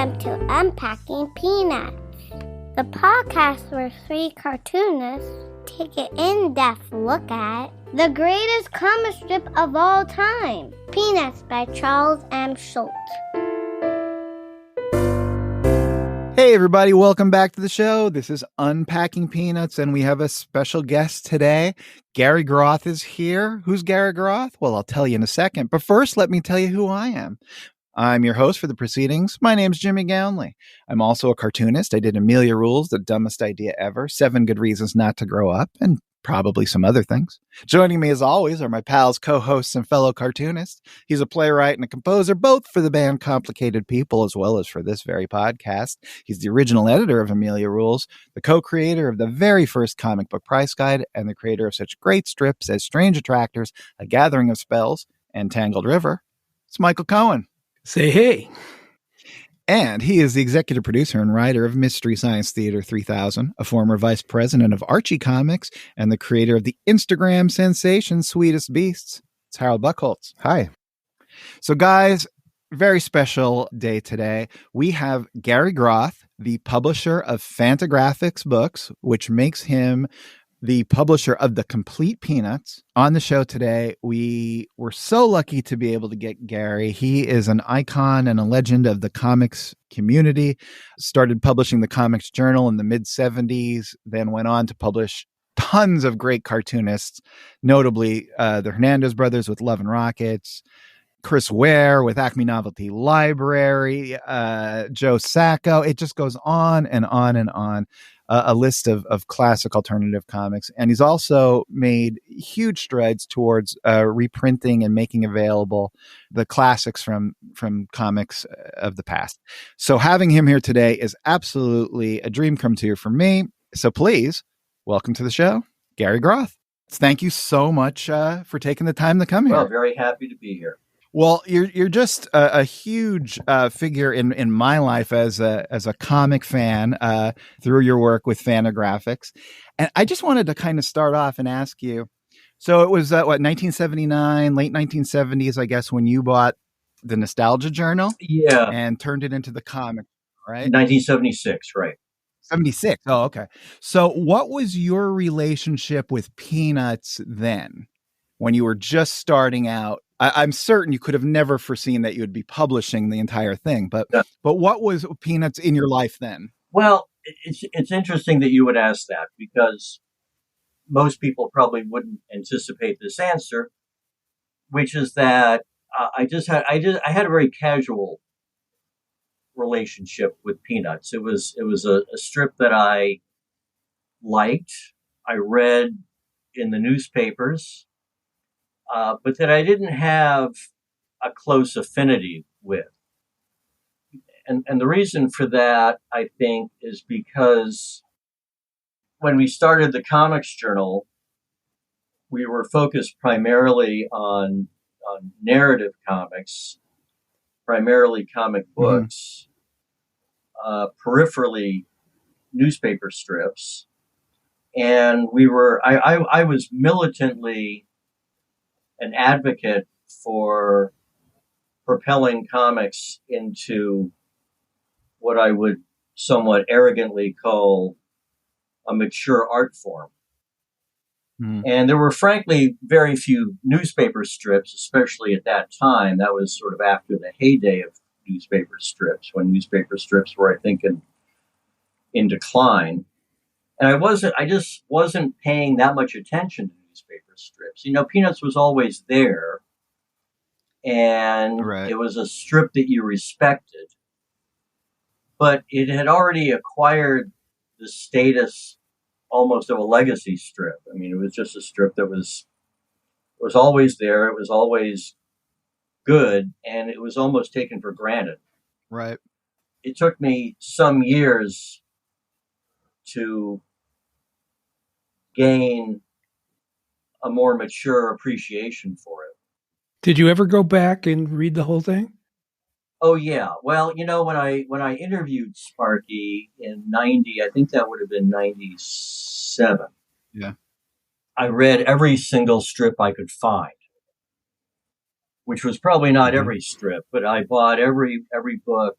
Welcome to Unpacking Peanuts, the podcast where three cartoonists take an in-depth look at the greatest comic strip of all time, Peanuts by Charles M. Schulz. Hey everybody, welcome back to the show. This is Unpacking Peanuts, and we have a special guest today. Gary Groth is here. Who's Gary Groth? Well, I'll tell you in a second, but first let me tell you who I am. I'm your host for the proceedings. My name's Jimmy Gownley. I'm also a cartoonist. I did Amelia Rules, the dumbest idea ever, 7 Good Reasons Not to Grow Up, and probably some other things. Joining me as always are my pals, co-hosts, and fellow cartoonists. He's a playwright and a composer, both for the band Complicated People as well as for this very podcast. He's the original editor of Amelia Rules, the co-creator of the very first comic book price guide, and the creator of such great strips as Strange Attractors, A Gathering of Spells, and Tangled River. It's Michael Cohen. Say hey. And he is the executive producer and writer of Mystery Science Theater 3000, a former vice president of Archie Comics, and the creator of the Instagram sensation Sweetest Beasts. It's Harold Buchholz. Hi. So guys, very special day today. We have Gary Groth, the publisher of Fantagraphics books, which makes him the publisher of the Complete Peanuts. On the show today, we were so lucky to be able to get Gary. He is an icon and a legend of the comics community. Started publishing the Comics Journal in the mid-70s, then went on to publish tons of great cartoonists, notably the Hernandez brothers with Love and Rockets, Chris Ware with Acme Novelty Library, Joe Sacco. It just goes on and on and on. A list of classic alternative comics. And he's also made huge strides towards reprinting and making available the classics from comics of the past. So having him here today is absolutely a dream come true for me. So please, welcome to the show, Gary Groth. Thank you so much for taking the time to come here. Well, very happy to be here. Well, you're just a huge figure in my life as a comic fan through your work with Fantagraphics, and I just wanted to kind of start off and ask you. So it was 1979, late 1970s, I guess, when you bought the Nostalgia Journal, yeah, and turned it into the comic, right? 1976, right? 76. Oh, okay. So what was your relationship with Peanuts then, when you were just starting out? I'm certain you could have never foreseen that you would be publishing the entire thing, but what was Peanuts in your life then? Well, it's interesting that you would ask that, because most people probably wouldn't anticipate this answer, which is that I had a very casual relationship with Peanuts. It was a strip that I liked, I read in the newspapers, but that I didn't have a close affinity with. And the reason for that, I think, is because when we started the Comics Journal, we were focused primarily on narrative comics, primarily comic books, peripherally newspaper strips. And I was militantly an advocate for propelling comics into what I would somewhat arrogantly call a mature art form. And there were frankly very few newspaper strips, especially at that time. That was sort of after the heyday of newspaper strips, when newspaper strips were, I think, in decline. And I just wasn't paying that much attention to newspaper strips. You know, Peanuts was always there, and It was a strip that you respected, but it had already acquired the status almost of a legacy strip. I mean, it was just a strip that was always there. It was always good, and it was almost taken for granted. Right. It took me some years to gain a more mature appreciation for it. Did you ever go back and read the whole thing? Oh yeah. Well, you know, when I interviewed Sparky in 90, I think that would have been 97. Yeah. I read every single strip I could find, which was probably not every strip, but I bought every book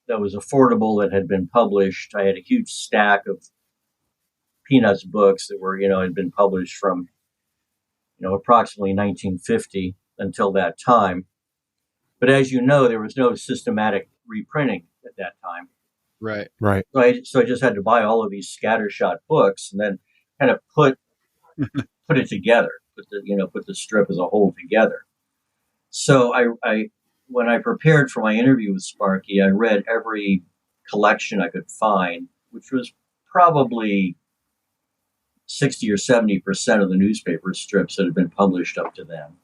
that was affordable that had been published. I had a huge stack of Peanuts books that were, had been published from, approximately 1950 until that time. But as you know, there was no systematic reprinting at that time. Right. So I just had to buy all of these scattershot books and then kind of put it together, put the strip as a whole together. So I when I prepared for my interview with Sparky, I read every collection I could find, which was probably 60 or 70% of the newspaper strips that had been published up to then.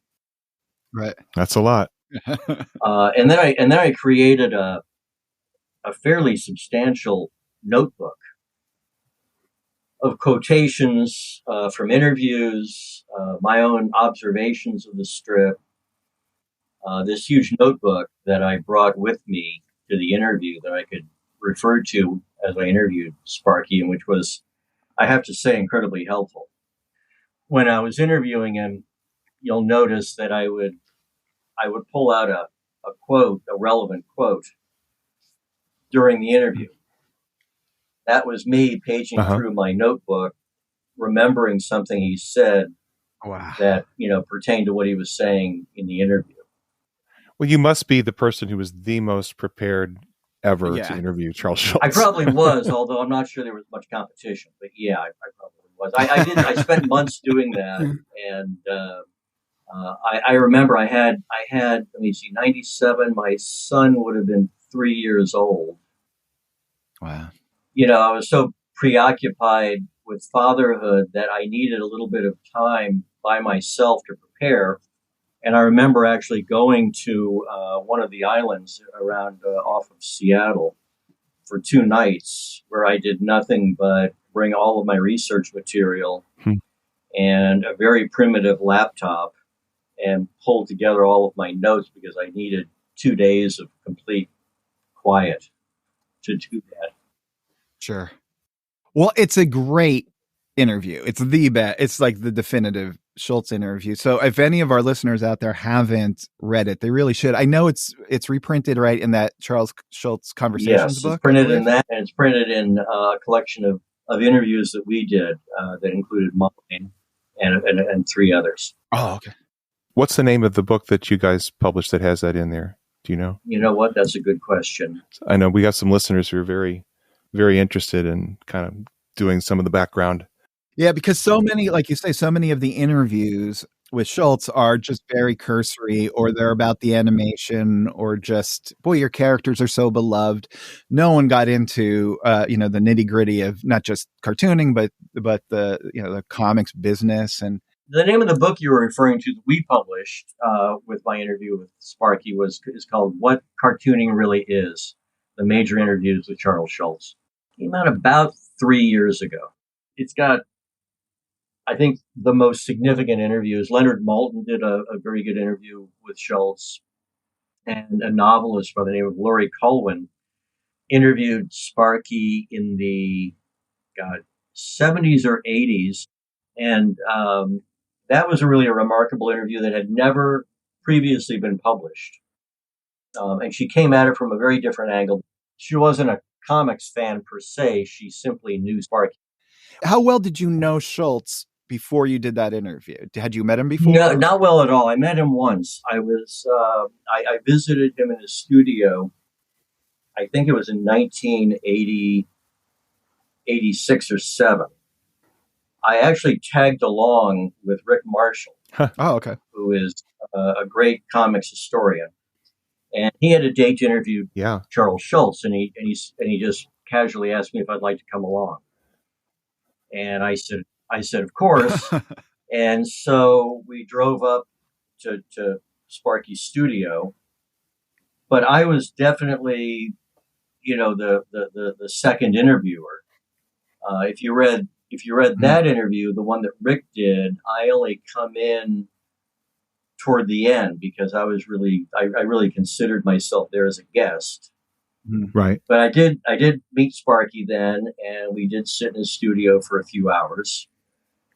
Right. That's a lot. And then I created a fairly substantial notebook of quotations from interviews, my own observations of the strip, this huge notebook that I brought with me to the interview that I could refer to as I interviewed Sparky, and which was, I have to say, incredibly helpful. When I was interviewing him, you'll notice that I would pull out a quote, a relevant quote, during the interview. That was me paging through my notebook, remembering something he said that, pertained to what he was saying in the interview. Well, you must be the person who was the most prepared ever to interview Charles Schulz. I probably was, although I'm not sure there was much competition. But yeah, I probably was. I spent months doing that, and I remember I had. Let me see, 97. My son would have been 3 years old. Wow. I was so preoccupied with fatherhood that I needed a little bit of time by myself to prepare. And I remember actually going to one of the islands around off of Seattle for 2 nights, where I did nothing but bring all of my research material and a very primitive laptop and pull together all of my notes, because I needed 2 days of complete quiet to do that. Sure. Well, it's a great interview. It's the best. It's like the definitive Schulz interview. So if any of our listeners out there haven't read it, they really should. I know it's reprinted, right, in that Charles Schulz Conversations book. Yes, it's printed in that, and it's printed in a collection of interviews that we did that included mine and 3 others. Oh, okay. What's the name of the book that you guys published that has that in there? Do you know? You know what? That's a good question. I know we got some listeners who are very, very interested in kind of doing some of the background. Yeah, because so many, like you say, so many of the interviews with Schulz are just very cursory, or they're about the animation, or just, boy, your characters are so beloved. No one got into, the nitty gritty of not just cartooning, but the, the comics business. And the name of the book you were referring to that we published with my interview with Sparky is called What Cartooning Really Is, the Major Interviews with Charles Schulz. Came out about 3 years ago. It's got, I think, the most significant interviews. Leonard Maltin did a very good interview with Schulz, and a novelist by the name of Laurie Colwin interviewed Sparky in the 70s or 80s. And that was really a remarkable interview that had never previously been published. And she came at it from a very different angle. She wasn't a comics fan per se. She simply knew Sparky. How well did you know Schulz before you did that interview? Had you met him before? No, not well at all. I met him once. I visited him in his studio. I think it was in 1986 or 7. I actually tagged along with Rick Marshall, Oh, okay, who is a great comics historian, and he had a date to interview Charles Schulz, and he just casually asked me if I'd like to come along, and I said of course, and so we drove up to Sparky's studio, but I was definitely, the second interviewer. If you read that interview, the one that Rick did, I only come in toward the end because I really considered myself there as a guest. Right. But I did meet Sparky then, and we did sit in his studio for a few hours.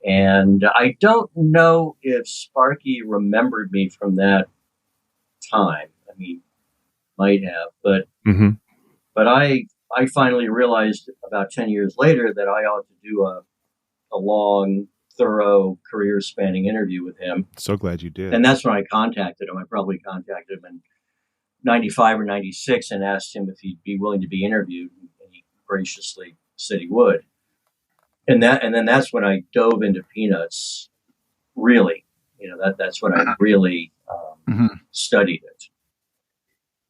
And I don't know if Sparky remembered me from that time. I mean, might have, but But I finally realized about 10 years later that I ought to do a long, thorough, career-spanning interview with him. So glad you did. And that's when I contacted him. I probably contacted him in 95 or 96 and asked him if he'd be willing to be interviewed. And he graciously said he would. And then that's when I dove into Peanuts, really. That's when I really studied it.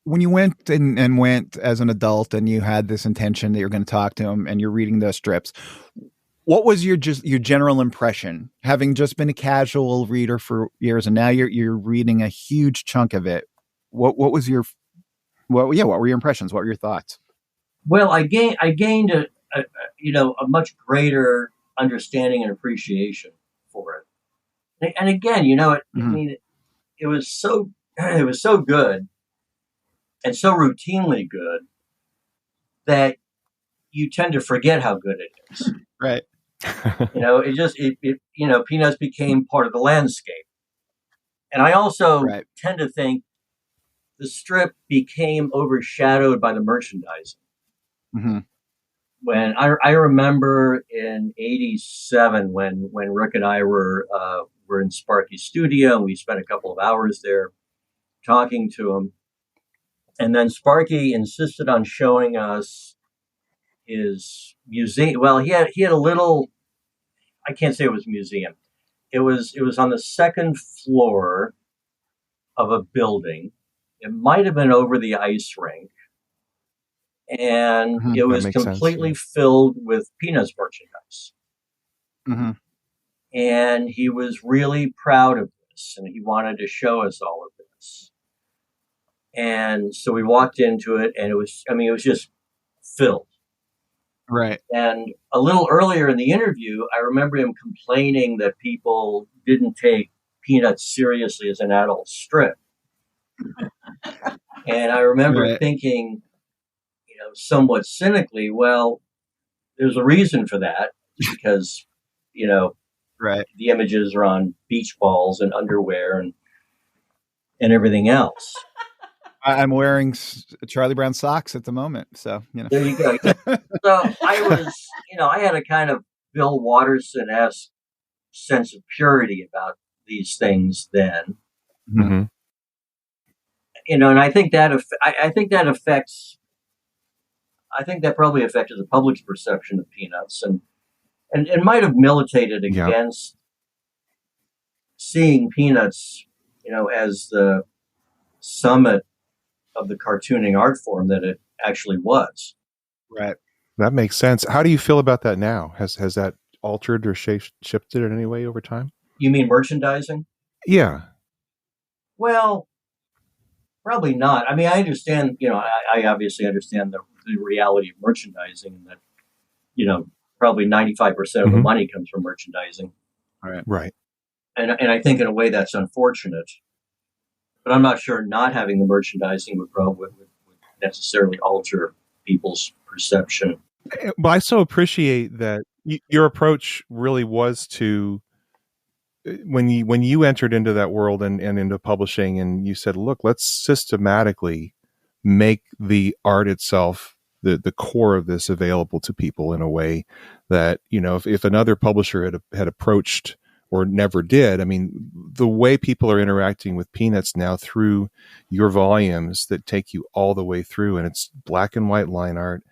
When you went and went as an adult and you had this intention that you're going to talk to him and you're reading those strips, what was your general impression, having just been a casual reader for years and now you're reading a huge chunk of it? What were your impressions? What were your thoughts? Well, I gained a much greater understanding and appreciation for it. And again, I mean, it was so good and so routinely good that you tend to forget how good it is. Right. Peanuts became part of the landscape. And I also tend to think the strip became overshadowed by the merchandising. Mm-hmm. When I remember in '87 when Rick and I were in Sparky's studio and we spent a couple of hours there talking to him, and then Sparky insisted on showing us his museum. Well, he had a little. I can't say it was a museum. It was on the second floor of a building. It might have been over the ice rink. And it was completely filled with Peanuts merchandise. Mm-hmm. And he was really proud of this, and he wanted to show us all of this. And so we walked into it, and it was just filled. Right. And a little earlier in the interview, I remember him complaining that people didn't take Peanuts seriously as an adult strip. And I remember thinking, somewhat cynically, well, there's a reason for that because, the images are on beach balls and underwear and everything else. I'm wearing Charlie Brown socks at the moment. So, There you go. So I had a kind of Bill Watterson-esque sense of purity about these things then. Mm-hmm. And I think that probably affected the public's perception of Peanuts and might have militated against seeing Peanuts, as the summit of the cartooning art form that it actually was. Right. That makes sense. How do you feel about that now? Has that altered or shifted in any way over time? You mean merchandising? Yeah. Well, probably not. I mean, I understand, I obviously understand the reality of merchandising and that, probably 95% of the money comes from merchandising. Right. And I think in a way that's unfortunate, but I'm not sure not having the merchandising would necessarily alter people's perception. But I so appreciate that your approach really was to, when you entered into that world and into publishing, and you said, look, let's systematically make the art itself, the core of this, available to people in a way that, if another publisher had approached or never did, I mean, the way people are interacting with Peanuts now through your volumes that take you all the way through, and it's black and white line art.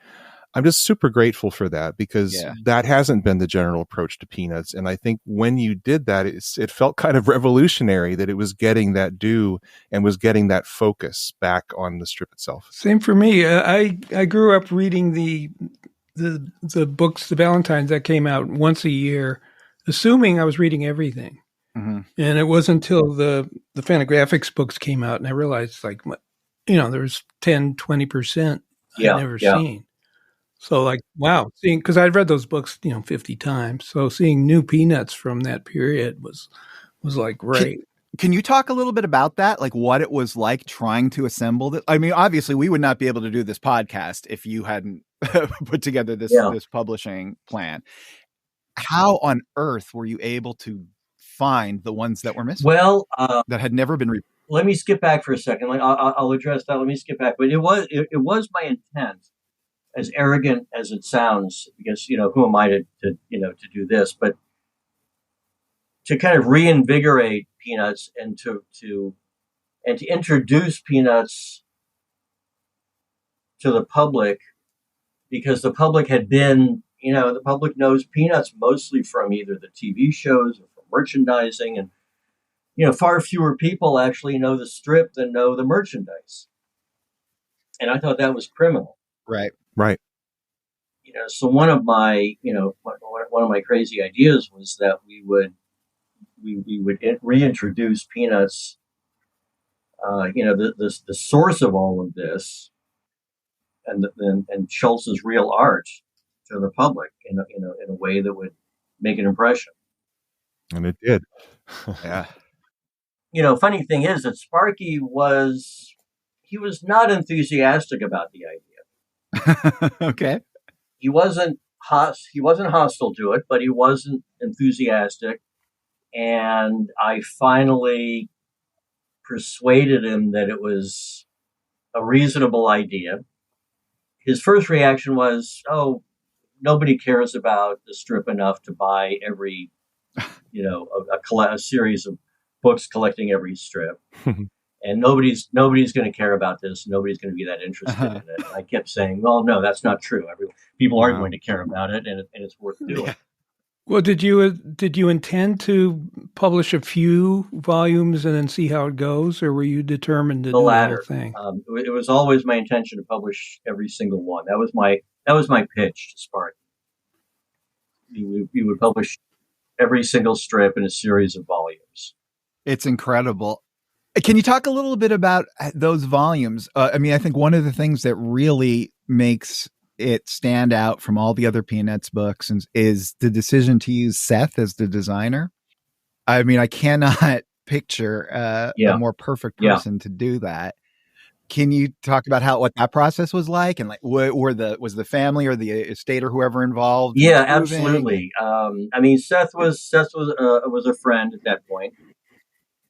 I'm just super grateful for that because that hasn't been the general approach to Peanuts. And I think when you did that, it felt kind of revolutionary that it was getting that due and was getting that focus back on the strip itself. Same for me. I grew up reading the books, the Valentines that came out once a year, assuming I was reading everything. Mm-hmm. And it wasn't until the Fantagraphics books came out and I realized there's 10, 20% I'd never seen. So wow, because I'd read those books, 50 times. So seeing new Peanuts from that period was great. Can you talk a little bit about that? Like what it was like trying to assemble that? I mean, obviously we would not be able to do this podcast if you hadn't put together this publishing plan. How on earth were you able to find the ones that were missing? Well, that had never been. Let me skip back for a second. I'll address that. Let me skip back. But it was my intent as arrogant as it sounds, because, who am I to do this, but to kind of reinvigorate Peanuts and to introduce Peanuts to the public, because the public had been, the public knows Peanuts mostly from either the TV shows or from merchandising, and far fewer people actually know the strip than know the merchandise. And I thought that was criminal. Right. So one of my crazy ideas was that we would reintroduce Peanuts, the source of all of this, and Schulz's real art to the public in a way that would make an impression. And it did. Yeah. Funny thing is that Sparky was not enthusiastic about the idea. Okay. He wasn't hostile to it, but he wasn't enthusiastic. And I finally persuaded him that it was a reasonable idea. His first reaction was, "Oh, nobody cares about the strip enough to buy every, a series of books collecting every strip." And nobody's going to care about this. Nobody's going to be that interested in it. And I kept saying, "Well, no, that's not true. People are going to care about it, and it's worth doing." Yeah. Well, did you intend to publish a few volumes and then see how it goes, or were you determined to do the whole thing? It was always my intention to publish every single one. That was my pitch to Sparky. We would publish every single strip in a series of volumes. It's incredible. Can you talk a little bit about those volumes? I think one of the things that really makes it stand out from all the other Peanuts books is the decision to use Seth as the designer. I cannot picture a more perfect person to do that. Can you talk about what that process was like, and was the family or the estate or whoever involved? Yeah, absolutely. Seth was a friend at that point,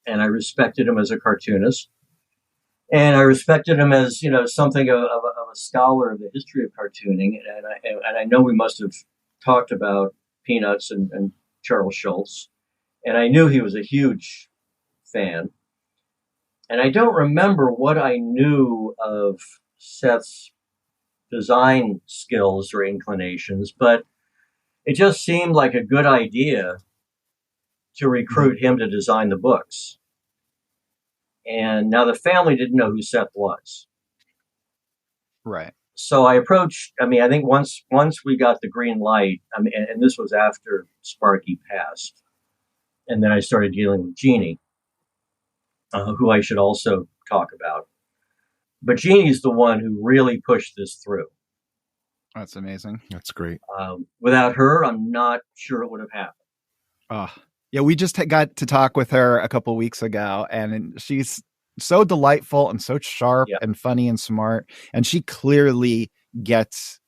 and I respected him as a cartoonist. And I respected him as, something of a scholar of the history of cartooning. And I know we must have talked about Peanuts and Charles Schulz. And I knew he was a huge fan. And I don't remember what I knew of Seth's design skills or inclinations, but it just seemed like a good idea to recruit him to design the books. And now the family didn't know who Seth was. Right. So I approached, I think once we got the green light, and this was after Sparky passed. And then I started dealing with Jeannie, who I should also talk about. But Jeannie's the one who really pushed this through. That's amazing. That's great. Without her, I'm not sure it would have happened. Yeah, we just got to talk with her a couple of weeks ago, and she's so delightful and so sharp and funny and smart. And she clearly gets,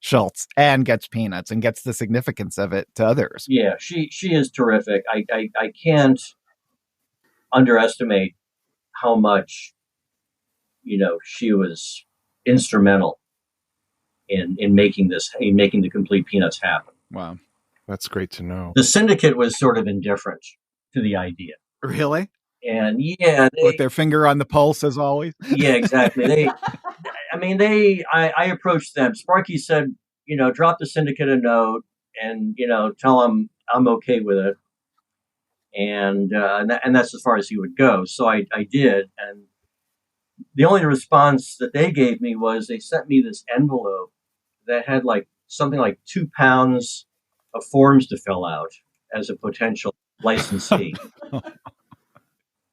Schulz and gets Peanuts and gets the significance of it to others. Yeah, she is terrific. I can't underestimate how much, she was instrumental in making the complete Peanuts happen. Wow. That's great to know. The syndicate was sort of indifferent to the idea. Really? And with their finger on the pulse as always. Yeah, exactly. I approached them. Sparky said, drop the syndicate a note and, tell them I'm okay with it. And that's as far as he would go. So I did. And the only response that they gave me was they sent me this envelope that had something like 2 pounds of forms to fill out as a potential licensee.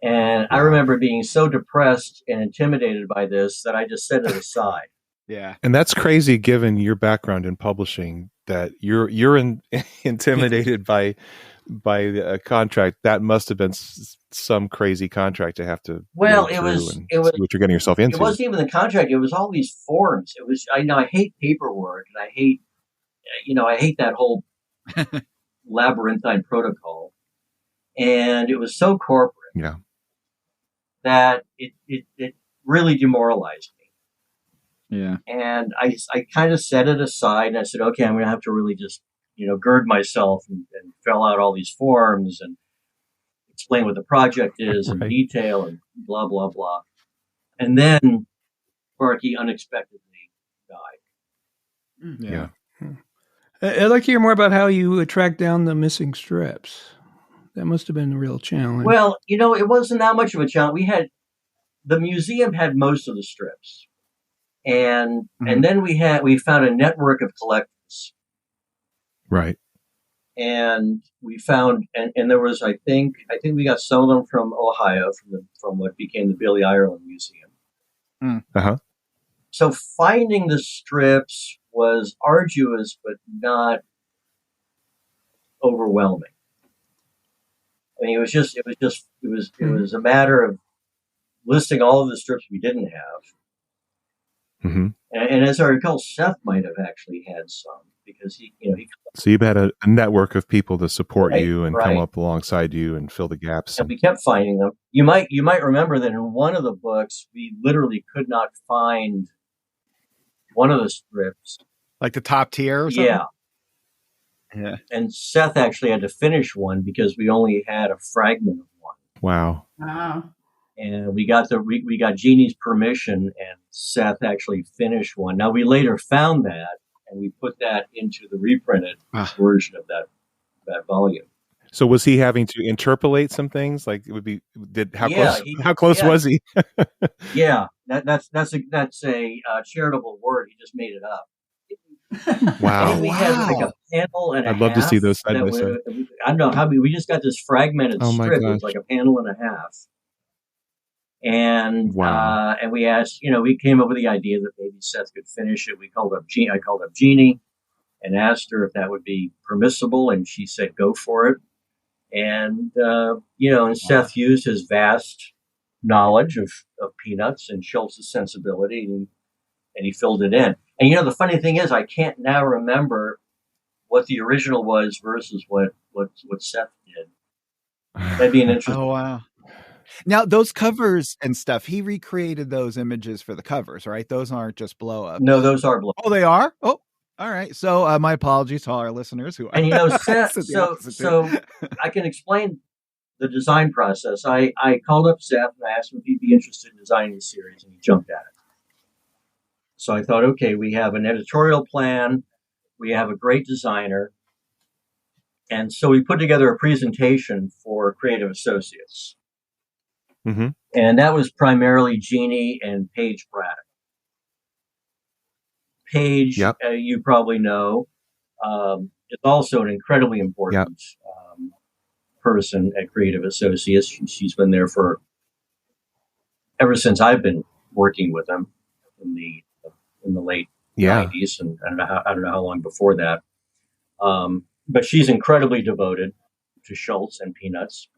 And I remember being so depressed and intimidated by this that I just set it aside. Yeah. And that's crazy given your background in publishing, that you're intimidated by a contract. That must have been some crazy contract to have to it was what you're getting yourself into. It wasn't even the contract. It was all these forms. It was, I hate paperwork, and I hate that whole labyrinthine protocol. And it was so corporate. Yeah. That it really demoralized me. Yeah. And I kind of set it aside, and I said, okay, I'm going to have to really just, gird myself and fill out all these forms and explain what the project is in detail and blah, blah, blah. And then Sparky unexpectedly died. Yeah. I'd like to hear more about how you tracked down the missing strips. That must have been a real challenge. Well, it wasn't that much of a challenge. The museum had most of the strips. And then we found a network of collectors. Right. And we found, and there was, I think we got some of them from Ohio, from what became the Billy Ireland Museum. Uh-huh. So finding the strips was arduous, but not overwhelming. I mean, it was a matter of listing all of the strips we didn't have. Mm-hmm. And as I recall, Seth might have actually had some because he. So you've had a network of people to support you and come up alongside you and fill the gaps. And we kept finding them. You might remember that in one of the books, we literally could not find one of the strips. Like the top tier or something? Yeah. Yeah. And Seth actually had to finish one because we only had a fragment of one. Wow. And we got Jeannie's permission, and Seth actually finished one. Now we later found that, and we put that into the reprinted version of that volume. So was he having to interpolate some things? Like it would be how close was he? Yeah, that's a charitable word. He just made it up. Wow. And we had like a panel and a half. I'd love to see those side by side. I don't know how we just got this fragmented strip. It was like a panel and a half. And and we asked, we came up with the idea that maybe Seth could finish it. I called up Jeannie and asked her if that would be permissible, and she said go for it. And and Seth used his vast knowledge of Peanuts and Schulz's sensibility, and he filled it in. And the funny thing is, I can't now remember what the original was versus what Seth did. That'd be an interesting. Oh wow! Now those covers and stuff, he recreated those images for the covers, right? Those aren't just blow up. No, those are blow up. Oh, they are. Oh, all right. So my apologies to all our listeners who. And Seth. so I can explain the design process. I called up Seth and I asked him if he'd be interested in designing the series, and he jumped at it. So I thought, okay, we have an editorial plan, we have a great designer, and so we put together a presentation for creative associates. Mm-hmm. And that was primarily Jeannie and Paige Braddock. Paige, you probably know, is also an incredibly important person at Creative Associates. She's been there ever since I've been working with them in the late 90s, and I don't know how long before that. But she's incredibly devoted to Schulz and Peanuts.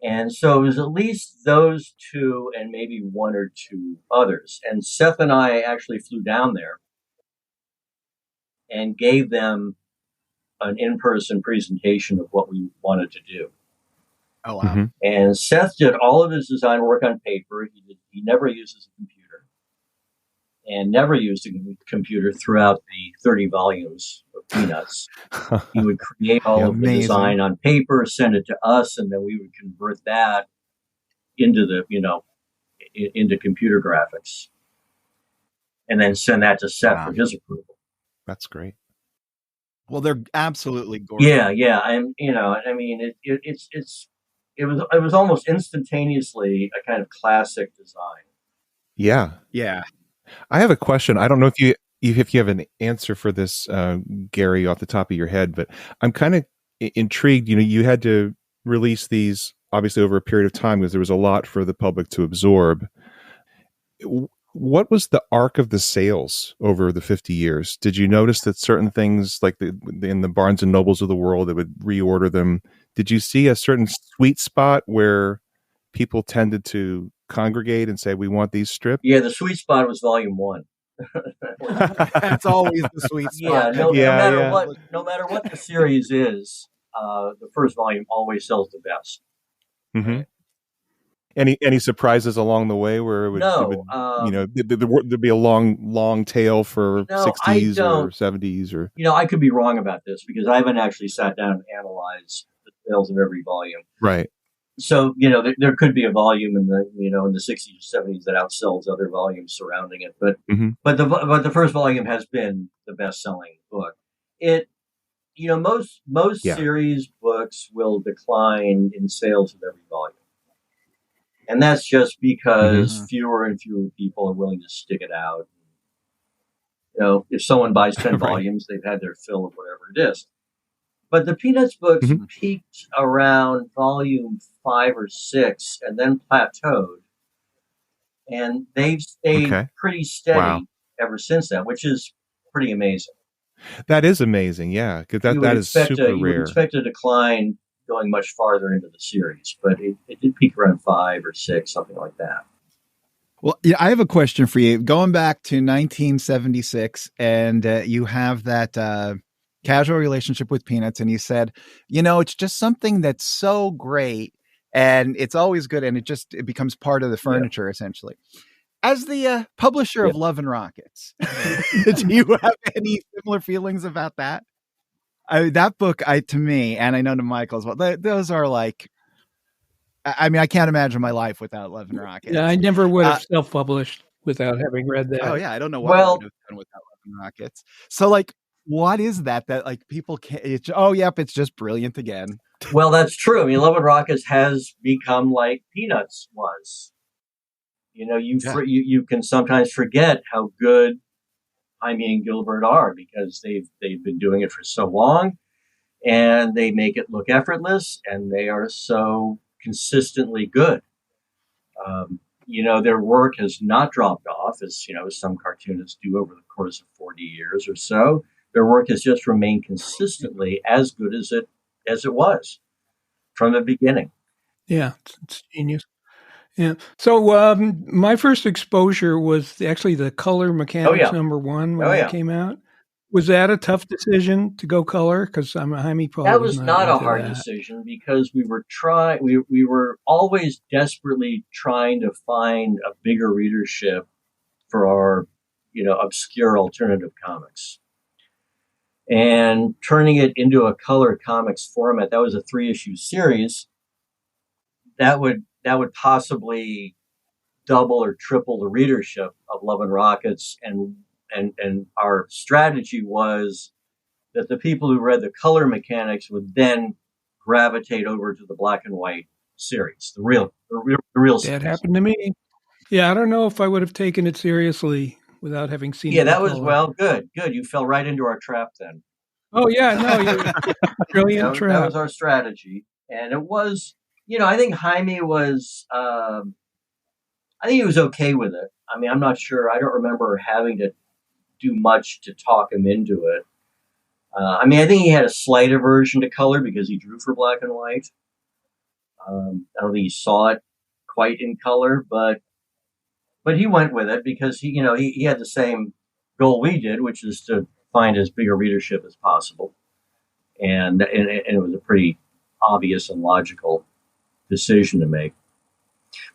And so it was at least those two and maybe one or two others. And Seth and I actually flew down there and gave them an in-person presentation of what we wanted to do. Oh, wow. Mm-hmm. And Seth did all of his design work on paper. He never uses a computer. And never used a computer throughout the 30 volumes of Peanuts. He would create all of the design on paper, send it to us, and then we would convert that into into computer graphics, and then send that to Seth for his approval. That's great. Well, they're absolutely gorgeous. Yeah, and I mean, it was almost instantaneously a kind of classic design. Yeah. I have a question. I don't know if you have an answer for this, Gary, off the top of your head, but I'm kind of intrigued. You had to release these obviously over a period of time because there was a lot for the public to absorb. What was the arc of the sales over the 50 years? Did you notice that certain things, like in the Barnes and Nobles of the world, that would reorder them? Did you see a certain sweet spot where people tended to congregate and say, we want these strips? Yeah, the sweet spot was volume 1. That's always the sweet spot. No matter what the series is, the first volume always sells the best. Mm-hmm. Any surprises along the way where there'd be a long tail for 60s or 70s or I could be wrong about this because I haven't actually sat down and analyzed the sales of every volume. Right. So there could be a volume in the in the 60s or 70s that outsells other volumes surrounding it, but the first volume has been the best selling book. It most series books will decline in sales of every volume. And that's just because fewer and fewer people are willing to stick it out. If someone buys 10 volumes, they've had their fill of whatever it is. But the Peanuts books peaked around volume 5 or 6 and then plateaued. And they've stayed pretty steady ever since then, which is pretty amazing. That is amazing, yeah, because that is super rare. You would expect a decline going much farther into the series, but it did peak around 5 or 6, something like that. Well, I have a question for you. Going back to 1976, and you have that casual relationship with Peanuts, and you said, it's just something that's so great, and it's always good, and it becomes part of the furniture, essentially. As the publisher of Love and Rockets, do you have any similar feelings about that? That book, to me, and I know to Michael as well, those are like, I can't imagine my life without Love and Rockets. Yeah, I never would have self-published without having read that. Oh, yeah, I don't know what I would have done without Love and Rockets. So, like, what is that like people can't, it's just brilliant again. Well, that's true. I mean, Love and Rockets has become like Peanuts was. You can sometimes forget how good Jaime and Gilbert are because they've been doing it for so long, and they make it look effortless, and they are so consistently good. Their work has not dropped off, as some cartoonists do over the course of 40 years or so. Their work has just remained consistently as good as it was from the beginning. Yeah, it's genius. Yeah. So my first exposure was actually the Color Mechanics #1 when that came out. Was that a tough decision to go color? Because I'm a Jaime Paul. That was not a hard decision because we were always desperately trying to find a bigger readership for our obscure alternative comics. And turning it into a color comics format, that was a 3-issue series. That would possibly double or triple the readership of Love and Rockets, and our strategy was that the people who read the Color Mechanics would then gravitate over to the black and white series, the real series. That happened to me. Yeah, I don't know if I would have taken it seriously without having seen it. Yeah, that was good. You fell right into our trap then. Oh yeah, no, you're brilliant trap. That was our strategy, and it was. I think Jaime was. I think he was okay with it. I mean, I'm not sure. I don't remember having to do much to talk him into it. I think he had a slight aversion to color because he drew for black and white. I don't think he saw it quite in color, but he went with it because he had the same goal we did, which is to find as big a readership as possible, and it was a pretty obvious and logical decision to make.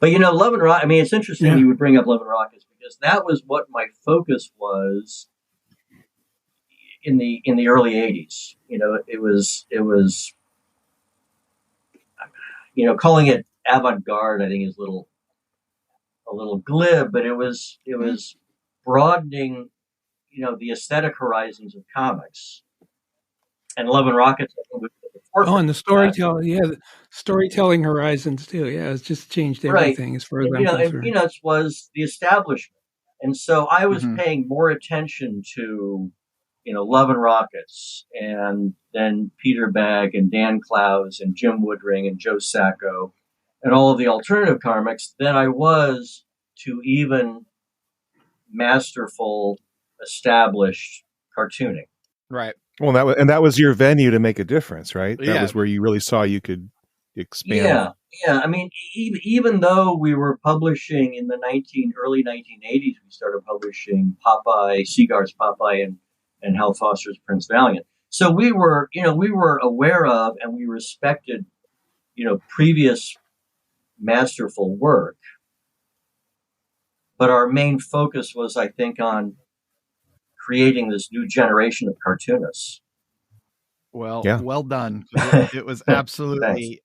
But Love and Rockets, it's interesting you would bring up Love and Rockets because that was what my focus was in the early 80s. It was calling it avant-garde, I think, is a little glib, but it was broadening the aesthetic horizons of comics. And Love and Rockets, I think, was the forefront. And the storytelling, the storytelling horizons too. Yeah, it's just changed everything as far as I'm concerned. And Peanuts was the establishment, and so I was paying more attention to, Love and Rockets, and then Peter Bagg and Dan Clowes and Jim Woodring and Joe Sacco, and all of the alternative comics than I was to even masterful, established cartooning. Right. Well, that was your venue to make a difference, right? That was where you really saw you could expand. Yeah. Even though we were publishing in the early 1980s, we started publishing Popeye, Seagar's Popeye, and Hal Foster's Prince Valiant. So we were aware of and we respected, previous masterful work. But our main focus was, I think, on creating this new generation of cartoonists. Well, well done. It was absolutely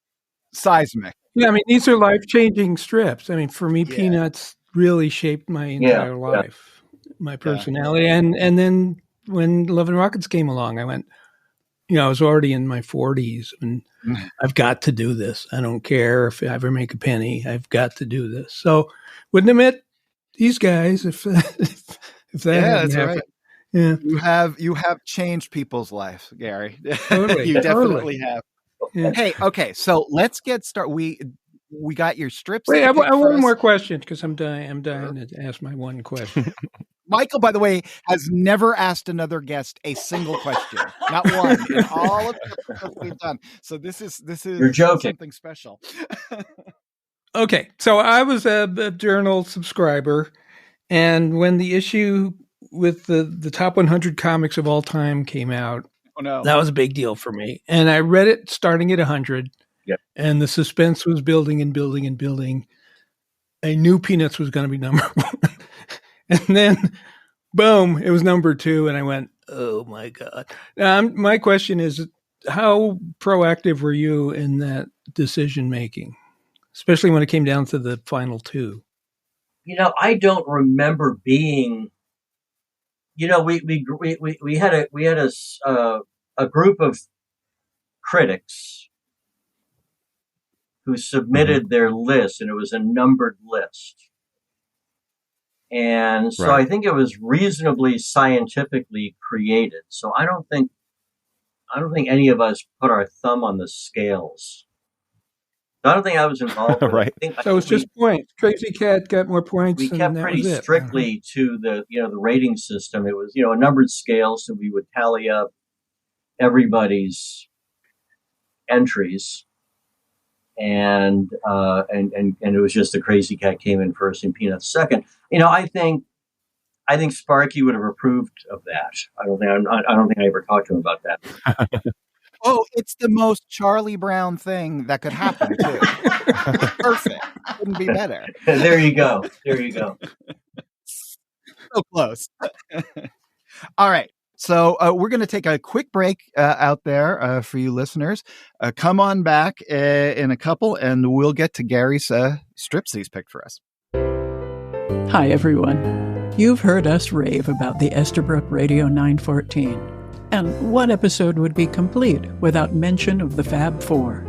seismic. Yeah, I mean, these are life-changing strips. I mean, for me, Peanuts really shaped my entire life, my personality. And then when Love and Rockets came along, I went, I was already in my 40s, and I've got to do this. I don't care if I ever make a penny. I've got to do this. So wouldn't have met these guys if that hadn't happened. Right. Yeah, you have changed people's lives, Gary. Totally. You definitely have. Yeah. Hey, okay, so let's get started. We got your strips. Wait, I have one more question because I'm dying to ask my one question. Michael, by the way, has never asked another guest a single question, not one in all of the stuff we've done. So this is You're joking. Something special. Okay, so I was a journal subscriber, and when the issue with the top 100 comics of all time came out, that was a big deal for me. And I read it starting at 100, and the suspense was building and building and building. I knew Peanuts was going to be number one. And then, boom, it was number 2, and I went, oh, my God. My question is, how proactive were you in that decision-making, especially when it came down to the final 2? I don't remember being... we had a group of critics who submitted their list, and it was a numbered list. And so I think it was reasonably scientifically created. So I don't think any of us put our thumb on the scales. I don't think I was involved. Right. So it's just points. Crazy Cat got more points. We kept pretty strictly to the rating system. It was a numbered scale, so we would tally up everybody's entries, and it was just the Crazy Cat came in first and Peanuts second. I think Sparky would have approved of that. I don't think I ever talked to him about that. Oh, it's the most Charlie Brown thing that could happen, too. Perfect. Couldn't be better. There you go. So close. All right. So we're going to take a quick break out there for you listeners. Come on back in a couple, and we'll get to Gary's strips he's picked for us. Hi, everyone. You've heard us rave about the Esterbrook Radio 914. And what episode would be complete without mention of the Fab Four?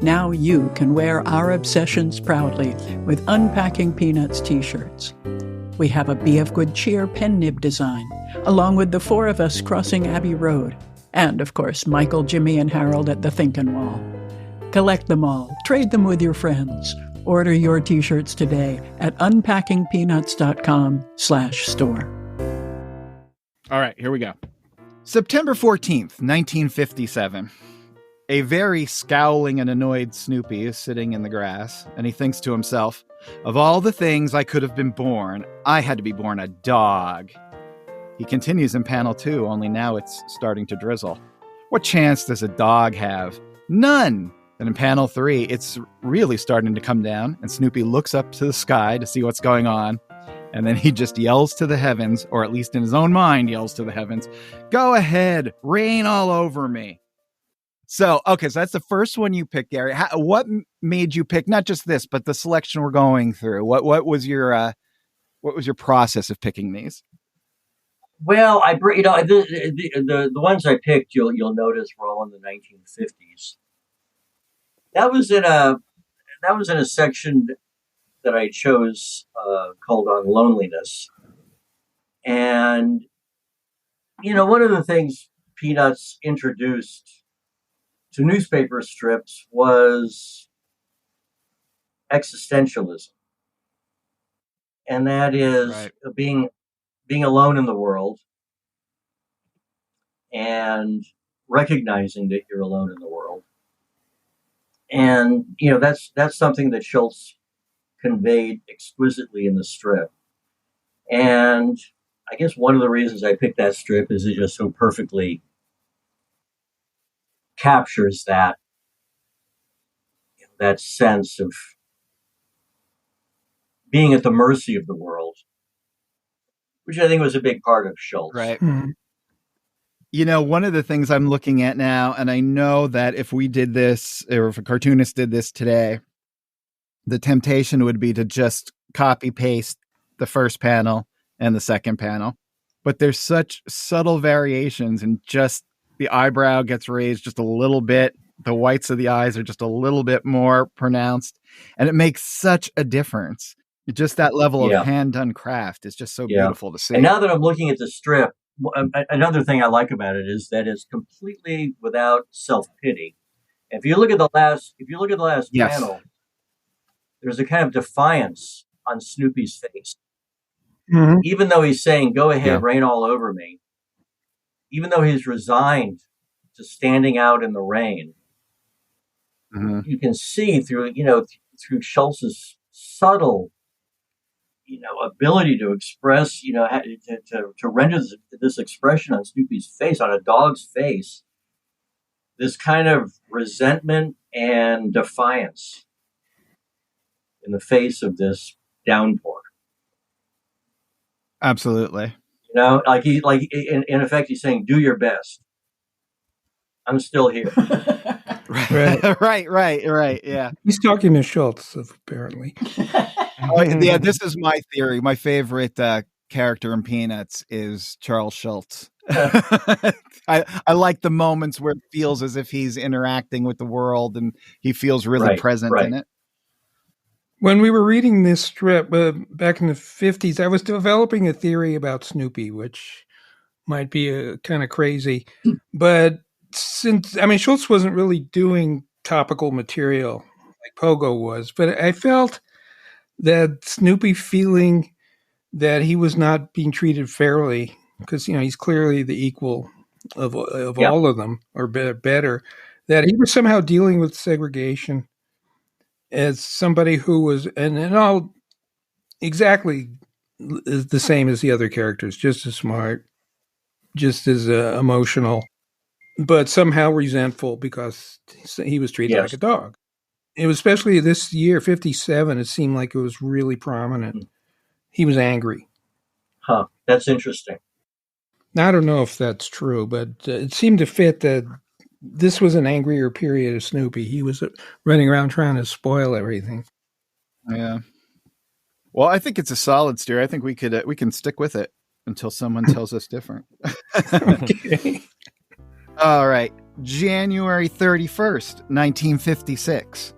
Now you can wear our obsessions proudly with Unpacking Peanuts t-shirts. We have a Be of Good Cheer pen nib design, along with the 4 of us crossing Abbey Road, and, of course, Michael, Jimmy, and Harold at the Thinkin' Wall. Collect them all, trade them with your friends. Order your t-shirts today at unpackingpeanuts.com/store. All right, here we go. September 14th, 1957. A very scowling and annoyed Snoopy is sitting in the grass, and he thinks to himself, of all the things I could have been born, I had to be born a dog. He continues in panel 2, only now it's starting to drizzle. What chance does a dog have? None! And in panel 3, it's really starting to come down, and Snoopy looks up to the sky to see what's going on. And then he just yells to the heavens, or at least in his own mind yells to the heavens, go ahead, rain all over me. So that's the first one you picked, Gary. What made you pick not just this, but the selection we're going through? What was your process of picking these? Well, the ones I picked, you'll notice were all in the 1950s. That was in a section that I chose called On Loneliness. And, one of the things Peanuts introduced to newspaper strips was existentialism. And that is being alone in the world and recognizing that you're alone in the world. And, that's something that Schulz conveyed exquisitely in the strip. And I guess one of the reasons I picked that strip is it just so perfectly captures that sense of being at the mercy of the world, which I think was a big part of Schulz. Right. One of the things I'm looking at now, and I know that if we did this, or if a cartoonist did this today, the temptation would be to just copy paste the first panel and the second panel. But there's such subtle variations, and just the eyebrow gets raised just a little bit. The whites of the eyes are just a little bit more pronounced, and it makes such a difference. Just that level of hand-done craft is just so beautiful to see. And now that I'm looking at the strip, another thing I like about it is that it's completely without self-pity. If you look at the last panel, there's a kind of defiance on Snoopy's face. Mm-hmm. Even though he's saying, "Go ahead, rain all over me," even though he's resigned to standing out in the rain, you can see through Schulz's subtle, ability to express, to render this expression on Snoopy's face, on a dog's face, this kind of resentment and defiance in the face of this downpour. Absolutely. Like in effect, he's saying, "Do your best. I'm still here." Right. Yeah. He's talking to Schulz, apparently. Yeah, this is my theory. My favorite character in Peanuts is Charles Schulz. I like the moments where it feels as if he's interacting with the world and he feels really present in it. When we were reading this strip back in the 50s, I was developing a theory about Snoopy, which might be kind of crazy. But Schulz wasn't really doing topical material like Pogo was, but I felt that Snoopy feeling that he was not being treated fairly, because he's clearly the equal of all of them, or better, that he was somehow dealing with segregation as somebody who was and all exactly is the same as the other characters, just as smart, just as emotional, but somehow resentful because he was treated like a dog. It was especially this year, 57, it seemed like it was really prominent. He was angry. Huh. That's interesting. Now, I don't know if that's true, but it seemed to fit that this was an angrier period of Snoopy. He was running around trying to spoil everything. Yeah. Well, I think it's a solid steer. I think we can stick with it until someone tells us different. Okay. All right. January 31st, 1956.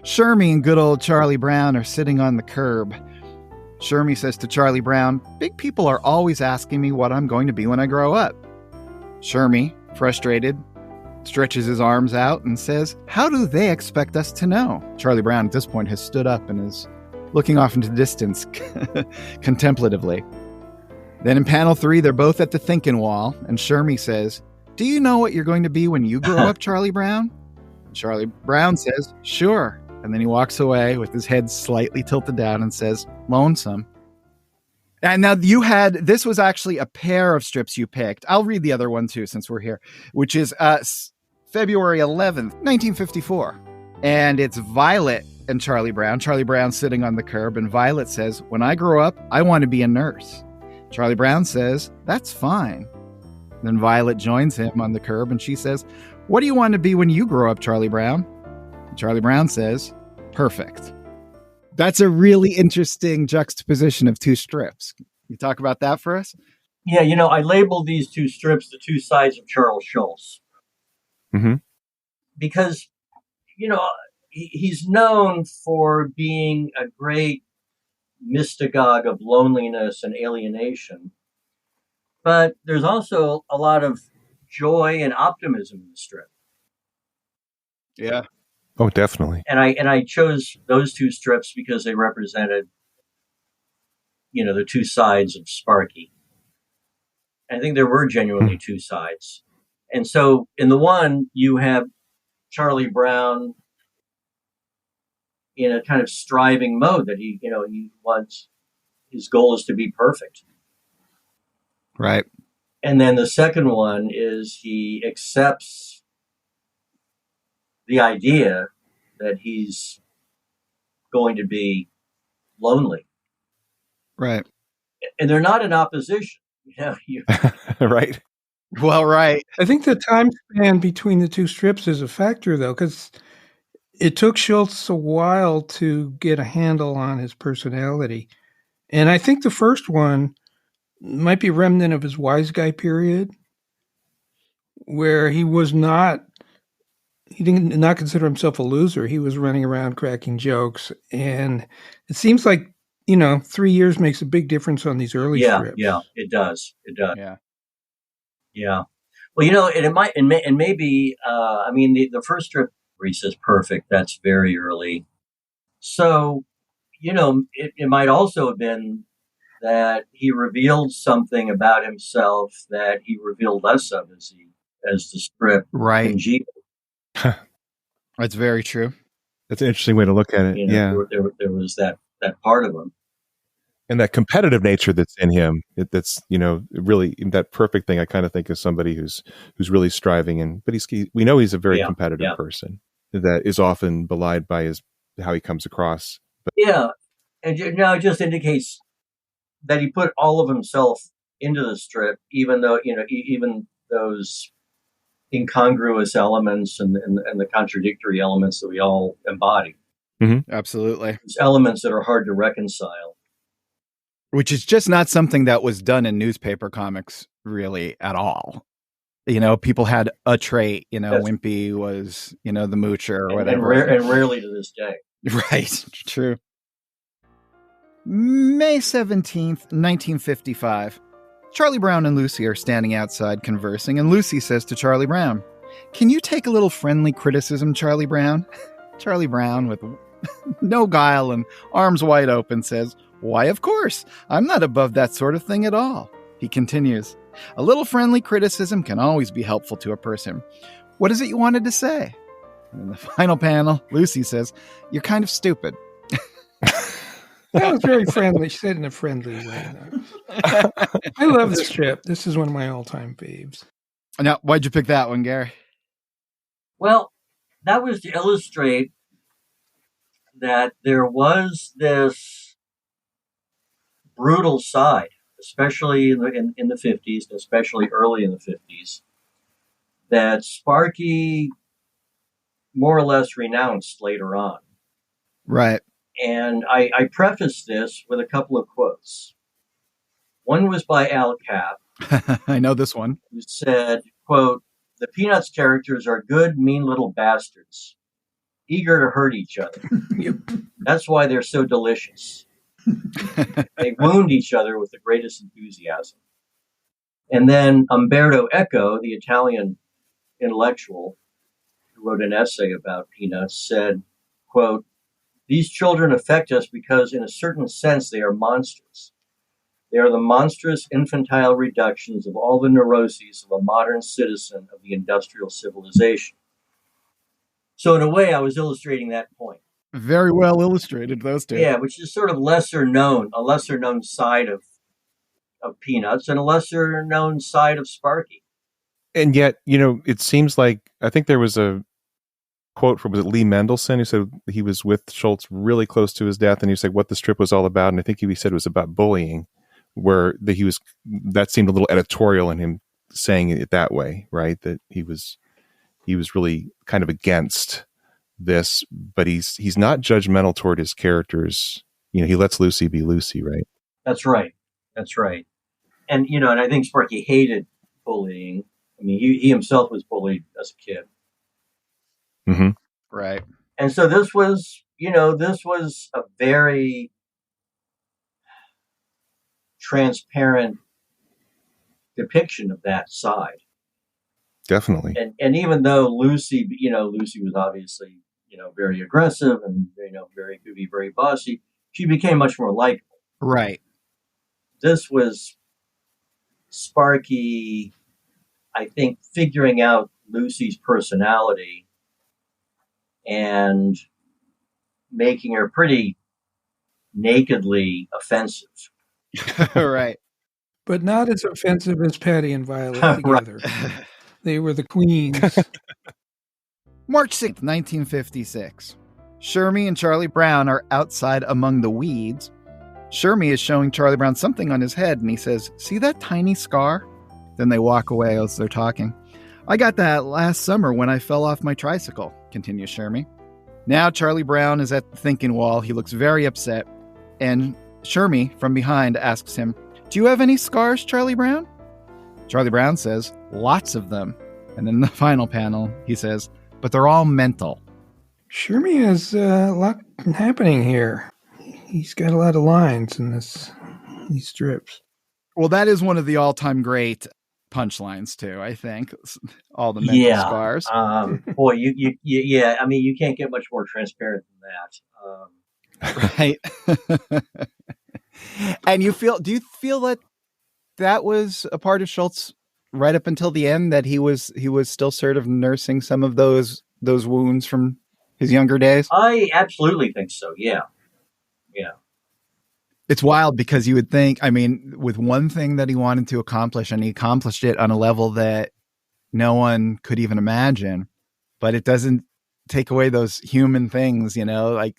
Shermy and good old Charlie Brown are sitting on the curb. Shermy says to Charlie Brown, "Big people are always asking me what I'm going to be when I grow up." Shermy, frustrated, stretches his arms out and says, "How do they expect us to know?" Charlie Brown at this point has stood up and is looking off into the distance contemplatively. Then in panel 3, they're both at the thinking wall, and Shermy says, "Do you know what you're going to be when you grow up, Charlie Brown?" Charlie Brown says, "Sure." And then he walks away with his head slightly tilted down and says, "Lonesome." And now this was actually a pair of strips you picked. I'll read the other one too, since we're here, which is February 11th, 1954. And it's Violet and Charlie Brown. Charlie Brown sitting on the curb, and Violet says, "When I grow up, I want to be a nurse." Charlie Brown says, "That's fine." Then Violet joins him on the curb, and she says, "What do you want to be when you grow up, Charlie Brown?" Charlie Brown says, "Perfect." That's a really interesting juxtaposition of two strips. You talk about that for us? Yeah, I labeled these two strips the two sides of Charles Schulz. Mm-hmm. Because, he's known for being a great mystagogue of loneliness and alienation. But there's also a lot of joy and optimism in the strip. Yeah. Oh, definitely. And I chose those two strips because they represented, the two sides of Sparky. I think there were genuinely two sides. And so in the one, you have Charlie Brown in a kind of striving mode that he wants, his goal is to be perfect. Right. And then the second one is he accepts the idea that he's going to be lonely Right. And they're not in opposition. Right. Well, right. I think the time span between the two strips is a factor, though, because it took Schulz a while to get a handle on his personality. And I think the first one might be a remnant of his wise guy period, where he did not consider himself a loser. He was running around cracking jokes. And it seems like, 3 years makes a big difference on these early strips. Yeah, it does. Yeah. Well, and maybe, the first strip where he says perfect, that's very early. So, it might also have been that he revealed something about himself that he revealed less of as the strip congealed. That's very true. That's an interesting way to look at it. There was that part of him. And that competitive nature that's in him, that's, really that perfect thing. I kind of think of somebody who's really striving, but we know he's a very competitive person that is often belied by how he comes across. But, and it just indicates that he put all of himself into the strip, even though, even those incongruous elements and the contradictory elements that we all embody. Mm-hmm. Absolutely. It's elements that are hard to reconcile. Which is just not something that was done in newspaper comics really at all. People had a trait, Wimpy was, the moocher or whatever. And rarely to this day. Right. True. May 17th, 1955. Charlie Brown and Lucy are standing outside conversing, and Lucy says to Charlie Brown, "Can you take a little friendly criticism, Charlie Brown?" Charlie Brown, with no guile and arms wide open, says, "Why, of course. I'm not above that sort of thing at all." He continues, "A little friendly criticism can always be helpful to a person. What is it you wanted to say?" And in the final panel, Lucy says, "You're kind of stupid." That was very friendly. She said in a friendly way. I love this strip. This is one of my all-time faves. Now, why'd you pick that one, Gary? Well, that was to illustrate that there was this brutal side, especially in the 50s, especially early in the 50s, that Sparky more or less renounced later on. Right. And I prefaced this with a couple of quotes. One was by Al Capp. I know this one. Who said, quote, "The Peanuts characters are good, mean little bastards, eager to hurt each other. That's why they're so delicious. They wound each other with the greatest enthusiasm." And then Umberto Eco, the Italian intellectual who wrote an essay about Peanuts, said, quote, "These children affect us because in a certain sense they are monsters. They are the monstrous infantile reductions of all the neuroses of a modern citizen of the industrial civilization." So in a way, I was illustrating that point. Very well illustrated, those two. Yeah, which is sort of a lesser known side of Peanuts and a lesser known side of Sparky. And yet, it seems like, I think there was a quote from, was it Lee Mendelson, who said he was with Schulz really close to his death, and he said what the strip was all about, and I think he said it was about bullying, where that seemed a little editorial in him saying it that way, right? That he was really kind of against this, but he's not judgmental toward his characters. He lets Lucy be Lucy, right? That's right. And and I think Sparky hated bullying. I mean, he himself was bullied as a kid. Mm-hmm. Right. And so this was a very transparent depiction of that side. Definitely. And even though Lucy was obviously, very aggressive and, could be very bossy, she became much more likable. Right. This was Sparky, I think, figuring out Lucy's personality and making her pretty nakedly offensive. Right. But not as offensive as Patty and Violet together. They were the queens. March 6th, 1956. Shermie and Charlie Brown are outside among the weeds Shermy is showing Charlie Brown something on his head, and he says, "See that tiny scar?" Then they walk away as they're talking. "I got that last summer when I fell off my tricycle," continues Shermy. Now Charlie Brown is at the thinking wall. He looks very upset, and Shermy from behind asks him, "Do you have any scars, Charlie Brown?" Charlie Brown says, "Lots of them." And then in the final panel, he says, "But they're all mental." Shermy has a lot happening here. He's got a lot of lines in these strips. Well, that is one of the all-time great punchlines too, I think. All the mental scars. Boy, yeah. I mean, you can't get much more transparent than that. Right. And do you feel that was a part of Schulz right up until the end, that he was still sort of nursing some of those wounds from his younger days? I absolutely think so. Yeah. It's wild because you would think, I mean, with one thing that he wanted to accomplish, and he accomplished it on a level that no one could even imagine, but it doesn't take away those human things, like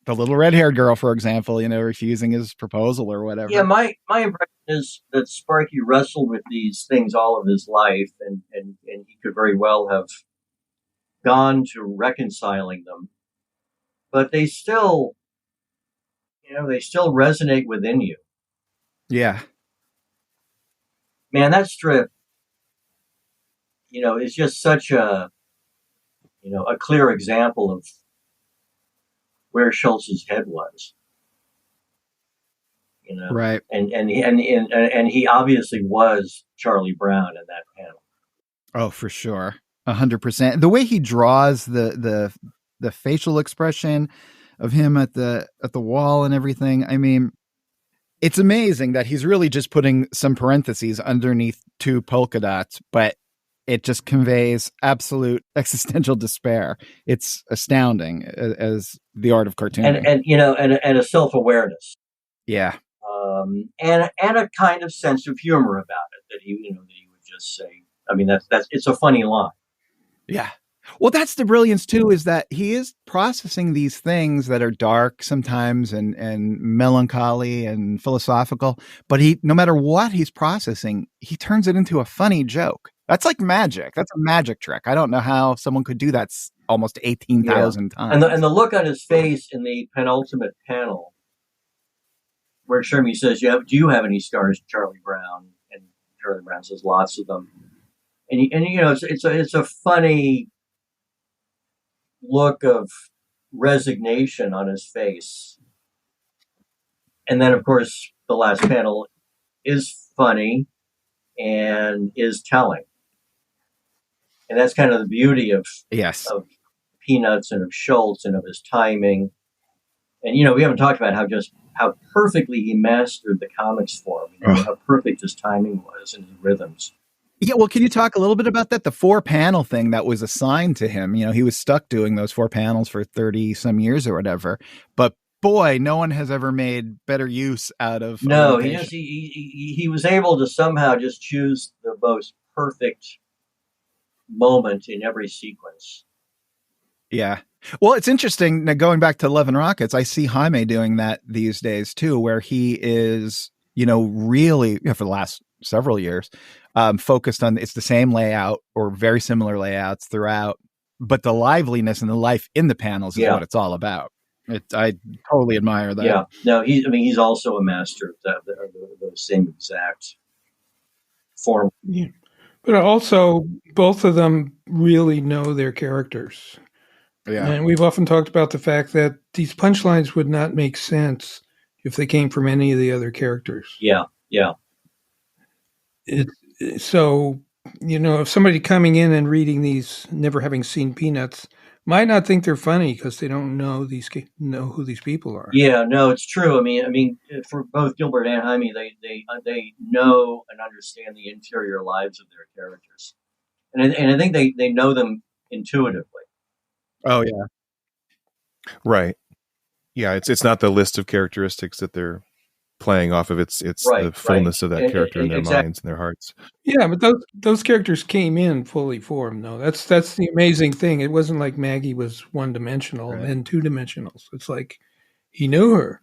the little red-haired girl, for example, refusing his proposal or whatever. Yeah, my impression is that Sparky wrestled with these things all of his life, and he could very well have gone to reconciling them, but they still resonate within you. Yeah. Man, that strip, is just such a clear example of where Schulz's head was. Right. And he obviously was Charlie Brown in that panel. Oh, for sure. 100%. The way he draws the facial expression of him at the wall and everything. I mean, it's amazing that he's really just putting some parentheses underneath two polka dots, but it just conveys absolute existential despair. It's astounding as the art of cartooning, and a self-awareness. Yeah. And a kind of sense of humor about it that he would just say. I mean, it's a funny line. Yeah. Well, that's the brilliance too, is that he is processing these things that are dark sometimes and melancholy and philosophical, but no matter what he's processing, he turns it into a funny joke. That's like magic. That's a magic trick. I don't know how someone could do that almost 18,000 times. And the look on his face in the penultimate panel, where Shermy says, "Do you have any scars, Charlie Brown?" And Charlie Brown says, "Lots of them." And it's a funny look of resignation on his face. And then, of course, the last panel is funny and is telling. And that's kind of the beauty of Peanuts and of Schulz and of his timing. And, we haven't talked about how perfectly he mastered the comics form, how perfect his timing was and his rhythms. Yeah, well, can you talk a little bit about that? The 4-panel thing that was assigned to him. He was stuck doing those 4 panels for 30 some years or whatever. But boy, no one has ever made better use out of. No, he was able to somehow just choose the most perfect moment in every sequence. Yeah. Well, it's interesting. Now, going back to Love and Rockets, I see Jaime doing that these days too, where he is, really for the last several years, focused on it's the same layout or very similar layouts throughout, but the liveliness and the life in the panels is what it's all about. I totally admire that. Yeah, no, he's also a master of the same exact form. Yeah. But also, both of them really know their characters. Yeah, and we've often talked about the fact that these punchlines would not make sense if they came from any of the other characters. Yeah. So, if somebody coming in and reading these, never having seen Peanuts, might not think they're funny because they don't know who these people are. Yeah, no, it's true. I mean, for both Gilbert and Jaime, they know and understand the interior lives of their characters, and I think they know them intuitively. Oh yeah, right. Yeah, it's not the list of characteristics that they're playing off of. It's the fullness of that character in their minds and their hearts. Yeah, but those characters came in fully formed, though. That's the amazing thing. It wasn't like Maggie was one-dimensional and two-dimensional. It's like he knew her.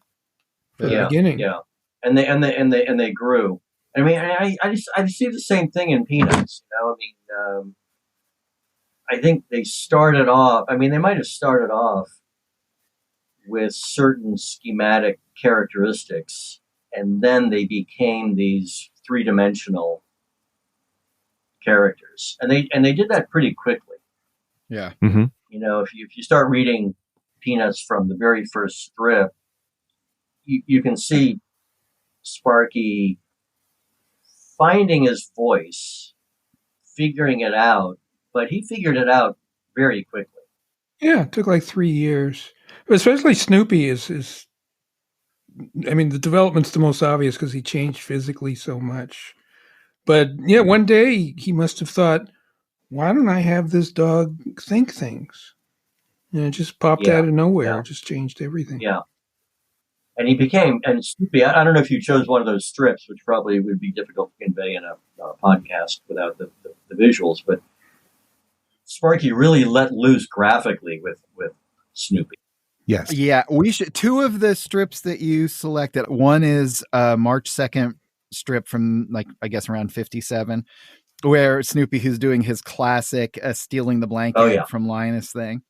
for the beginning. Yeah, and they grew. I mean, I see the same thing in Peanuts. I mean, I think they started off. I mean, they might have started off with certain schematic characteristics, and then they became these three-dimensional characters, and they did that pretty quickly. Yeah. Mm-hmm. If you start reading Peanuts from the very first strip, you can see Sparky finding his voice, figuring it out, but he figured it out very quickly. Yeah, it took like 3 years. Especially Snoopy is I mean, the development's the most obvious because he changed physically so much. But yeah, one day he must have thought, why don't I have this dog think things? And it just popped out of nowhere. Yeah. It just changed everything. Yeah. And Snoopy, I don't know if you chose one of those strips, which probably would be difficult to convey in a podcast without the visuals, but Sparky really let loose graphically with Snoopy. Yes. Yeah, we should. Two of the strips that you selected. One is March 2nd strip from I guess around 57, where Snoopy who's doing his classic stealing the blanket from Linus thing,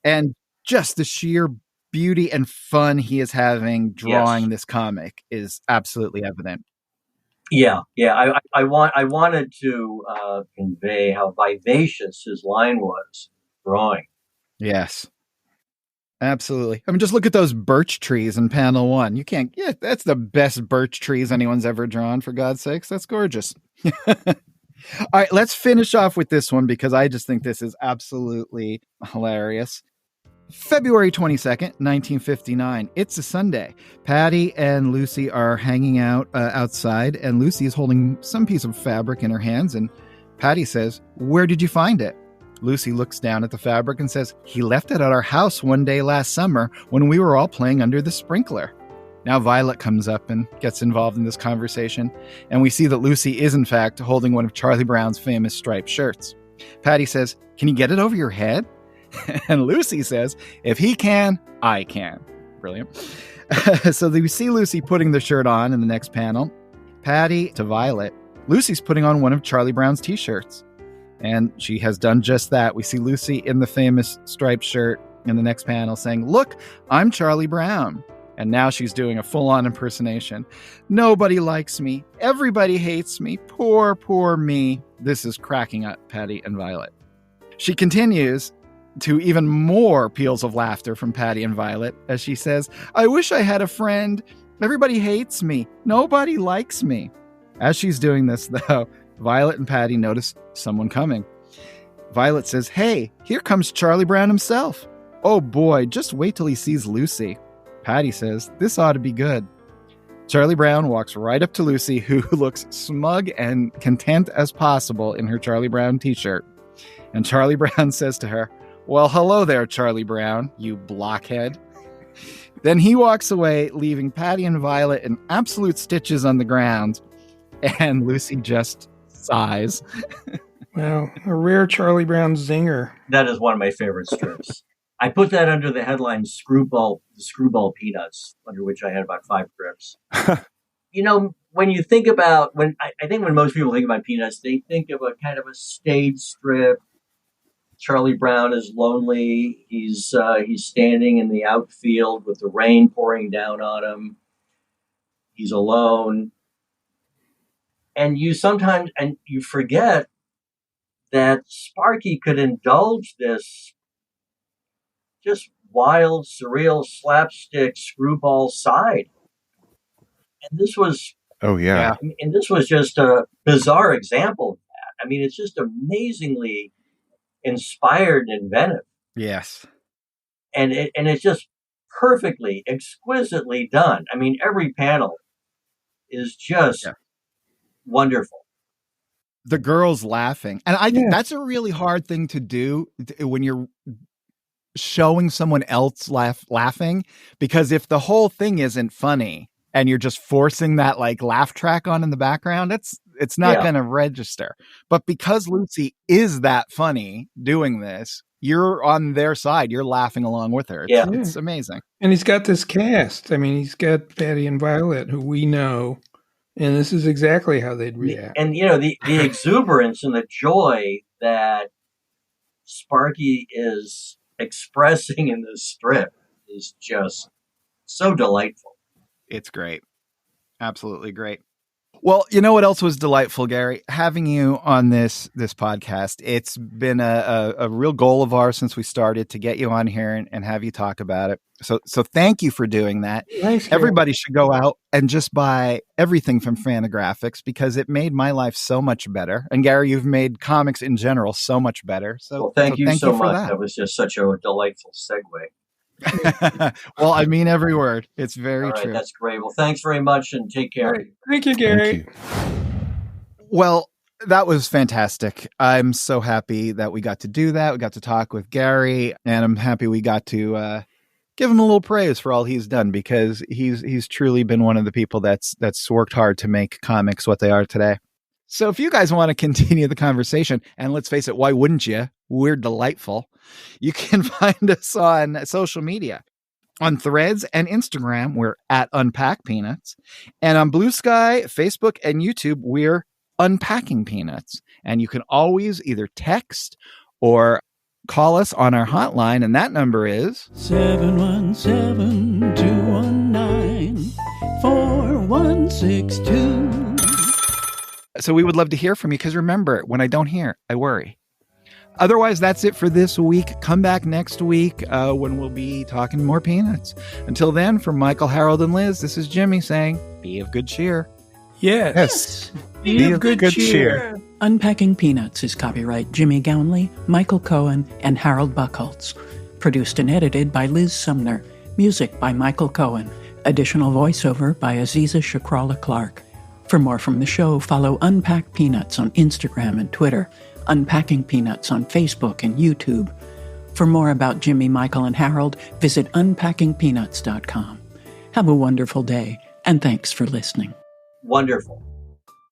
and just the sheer beauty and fun he is having drawing this comic is absolutely evident. Yeah. I wanted to convey how vivacious his line was drawing. Yes. Absolutely. I mean, just look at those birch trees in panel 1. You can't, that's the best birch trees anyone's ever drawn, for God's sakes. That's gorgeous. All right, let's finish off with this one because I just think this is absolutely hilarious. February 22nd, 1959. It's a Sunday. Patty and Lucy are hanging out outside, and Lucy is holding some piece of fabric in her hands, and Patty says, "Where did you find it?" Lucy looks down at the fabric and says, "He left it at our house one day last summer when we were all playing under the sprinkler." Now Violet comes up and gets involved in this conversation, and we see that Lucy is in fact holding one of Charlie Brown's famous striped shirts. Patty says, "Can you get it over your head?" And Lucy says, "If he can, I can." Brilliant. So we see Lucy putting the shirt on in the next panel. Patty to Violet, Lucy's putting on one of Charlie Brown's t-shirts. And she has done just that. We see Lucy in the famous striped shirt in the next panel saying, "Look, I'm Charlie Brown." And now she's doing a full-on impersonation. "Nobody likes me. Everybody hates me. Poor, poor me." This is cracking up Patty and Violet. She continues to even more peals of laughter from Patty and Violet as she says, "I wish I had a friend. Everybody hates me. Nobody likes me." As she's doing this, though, Violet and Patty notice someone coming. Violet says, "Hey, here comes Charlie Brown himself. Oh boy, just wait till he sees Lucy." Patty says, "This ought to be good." Charlie Brown walks right up to Lucy, who looks smug and content as possible in her Charlie Brown t-shirt. And Charlie Brown says to her, "Well, hello there, Charlie Brown, you blockhead." Then he walks away, leaving Patty and Violet in absolute stitches on the ground, and Lucy just sighs. Wow, a rare Charlie Brown zinger. That is one of my favorite strips. I put that under the headline Screwball Peanuts, under which I had about 5 strips. When you think about, I think when most people think about Peanuts, they think of a kind of a stage strip. Charlie Brown is lonely. He's standing in the outfield with the rain pouring down on him. He's alone. And you forget that Sparky could indulge this just wild, surreal, slapstick, screwball side. And this was... Oh, yeah. And this was just a bizarre example of that. I mean, it's just amazingly inspired and inventive. Yes. And it's just perfectly, exquisitely done. I mean, every panel is just wonderful. The girls laughing. And I think that's a really hard thing to do when you're showing someone else laughing, because if the whole thing isn't funny and you're just forcing that laugh track on in the background, it's not going to register. But because Lucy is that funny doing this, you're on their side. You're laughing along with her. It's amazing. And he's got this cast. I mean, he's got Patty and Violet, who we know, and this is exactly how they'd react. And, you know, the exuberance and the joy that Sparky is expressing in this strip is just so delightful. It's great. Absolutely great. Well, you know what else was delightful, Gary? Having you on this podcast. It's been a real goal of ours since we started to get you on here and have you talk about it. So thank you for doing that. Thanks, everybody should go out and just buy everything from Fantagraphics because it made my life so much better. And Gary, you've made comics in general so much better. So thank you so much. That was just such a delightful segue. Well, I mean every word. It's very true. That's great. Well, thanks very much and take care. Right. Thank you, Gary. Thank you. Well, that was fantastic. I'm so happy that we got to do that. We got to talk with Gary, and I'm happy we got to give him a little praise for all he's done because he's truly been one of the people that's worked hard to make comics what they are today. So if you guys want to continue the conversation, and let's face it, why wouldn't you? We're delightful. You can find us on social media. On Threads and Instagram, we're at Unpack Peanuts. And on Blue Sky, Facebook, and YouTube, we're Unpacking Peanuts. And you can always either text or call us on our hotline, and that number is 717-219-4162. So we would love to hear from you because remember, when I don't hear, I worry. Otherwise, that's it for this week. Come back next week when we'll be talking more peanuts. Until then, from Michael, Harold, and Liz, this is Jimmy saying, be of good cheer. Yes. Be of good cheer. Unpacking Peanuts is copyright Jimmy Gownley, Michael Cohen, and Harold Buchholz. Produced and edited by Liz Sumner. Music by Michael Cohen. Additional voiceover by Aziza Shakrala Clark. For more from the show, follow Unpack Peanuts on Instagram and Twitter, Unpacking Peanuts on Facebook and YouTube. For more about Jimmy, Michael, and Harold, visit unpackingpeanuts.com. Have a wonderful day, and thanks for listening. Wonderful.